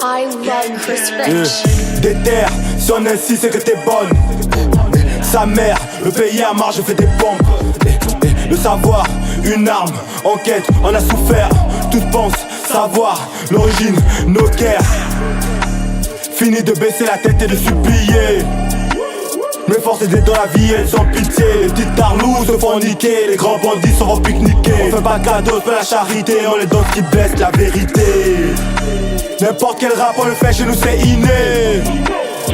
I love Chris Rich. Déterre, si on insiste c'est que t'es bonne. Sa mère, le pays à marge, je fais des pompes. Le savoir, une arme, enquête, on a souffert. Tous pensent savoir l'origine, nos guerres. Fini de baisser la tête et de supplier. Mes forces étaient dans la vie et sans pitié. Les petites tarlous se font niquer, les grands bandits s'en vont pique-niquer. On fait pas cadeau, on fait la charité, on les donne qui blessent la vérité. N'importe quel rap on le fait chez nous c'est inné.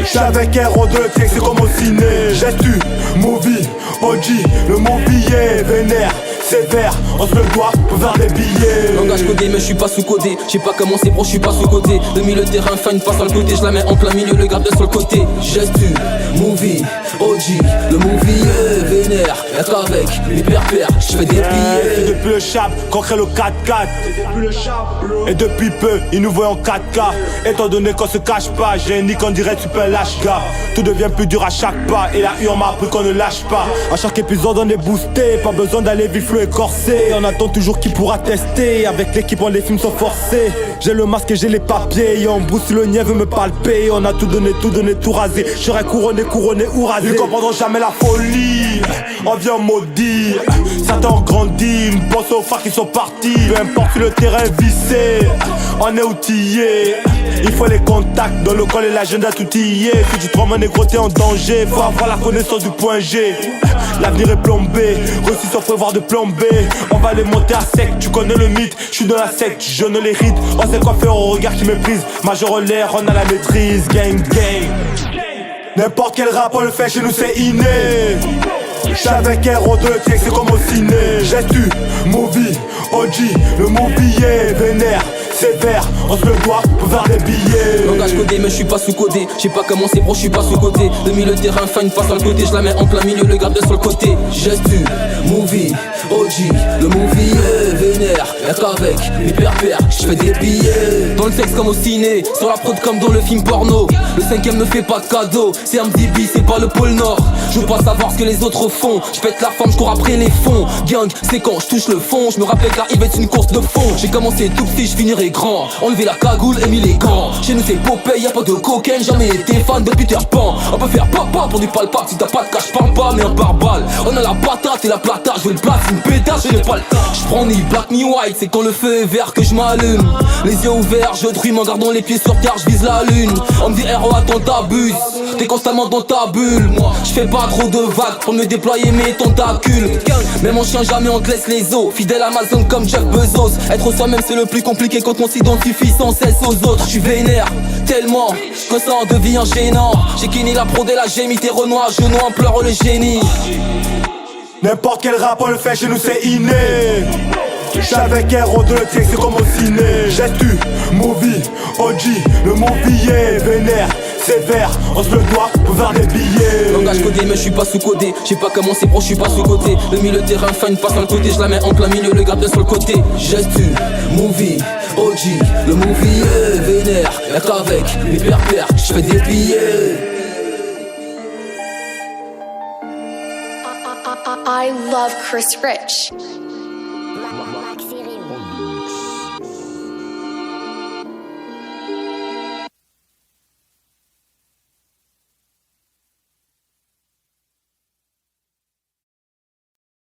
J'suis avec héros de texte, c'est comme au ciné. Gestu, movie, OG, le mot billet, vénère, sévère, on se le doit pour faire des billets. Langage codé mais je suis pas sous-codé. J'ai pas commencé bro, je suis pas sous-côté. Demi le terrain, fin une passe sur le côté. Je la mets en plein milieu, le garde sur le côté. Gestu, movie, OG, le movie, vénère. Y'a qu'avec les pères, je fais des billets. Depuis le chap, qu'on crée le 4-4. Et depuis peu, ils nous voient en 4K. Étant donné qu'on se cache pas, j'ai une nique en direct super lâche gars. Tout devient plus dur à chaque pas. Et la U on m'a appris qu'on ne lâche pas. À chaque épisode on est boosté. Pas besoin d'aller vif flou et corsé. On attend toujours qui pourra tester. Avec l'équipe on les films sont forcés. J'ai le masque et j'ai les papiers. Et on Bruce le niais veut me palper. On a tout donné, tout rasé. Je serai couronné ou rasé. Ils comprendront jamais la folie. On vient maudire. Certains ont grandi. Une pense aux phares qui sont partis. Peu importe si le terrain est vissé, on est outillé. Il faut les contacts dans le col et l'agenda tout y est. Si tu te remets négro t'es en danger. Faut avoir la connaissance du point G. L'avenir est plombé, reçu sans prévoir de plomber. On va les monter à sec, tu connais le mythe. Je suis dans la secte, je ne les ride. On sait quoi faire au regard qui méprise. Major l'air, on a la maîtrise. Gang gang. N'importe quel rap on le fait chez nous c'est inné. J'suis avec héros de texte, c'est comme au ciné. Gestu, movie, OG, le mot billet, vénère, sévère, on se le doit pour faire des billets. Langage codé mais je suis pas sous-codé. J'ai pas commencé bro, je suis pas sous-côté. Demi le terrain, fin une passe sur le côté. Je la mets en plein milieu, le garde sur le côté. Gestu, movie, OG, le movie, vénère. Y'a qu'avec les pères, je fais des billets. Dans le sexe comme au ciné, sur la prod comme dans le film porno. Le 5ème ne fait pas de cadeau, c'est un MDB, c'est pas le pôle Nord. Je veux pas savoir ce que les autres font. Je pète la forme, je cours après les fonds. Gang, c'est quand je touche le fond. Je me rappelle que la Yves est une course de fond. J'ai commencé tout petit, je finirai grand. Enlever la cagoule et mis les gants. Chez nous c'est Popeye, y'a pas de cocaine. Jamais été fan de Peter Pan. On peut faire papa pour du palpable. Si t'as pas de cash, parle pas, mais un barbale. On a la patate et la plata. Je veux le place, une pétasse, je n'ai pas le temps. Je prends ni black ni white, c'est quand le feu est vert que je m'allume. Les yeux ouverts, je drume en gardant les pieds sur terre, je vise la lune. On me dit héros, attends t'abuses. T'es constamment dans ta bulle. Moi, je fais pas trop de vagues pour me déployer mes tentacules. Même en chien, jamais on te laisse les os. Fidèle Amazon comme Jeff Bezos. Être soi-même c'est le plus compliqué quand on s'identifie sans cesse aux autres. Je suis vénère tellement que ça en devient gênant. J'ai Kenny la prod et la gémie, t'es Renoir, genoux en pleure le génie. N'importe quel rap on le fait chez nous c'est inné. J'suis avec héros de texte, c'est comme au ciné. Gestu, movie, OG, le mot billet, vénère, sévère, on se le doit pour faire des billets. Langage codé mais je suis pas sous-codé. J'ai pas commencé bro, je suis pas sous-côté. Demi le terrain, fin une passe sur le côté. Je la mets en plein milieu, le garde sur le côté. Gestu, movie, OG, le movie, vénère. Y'a qu'avec les pères, je fais des billets. I love Chris Rich.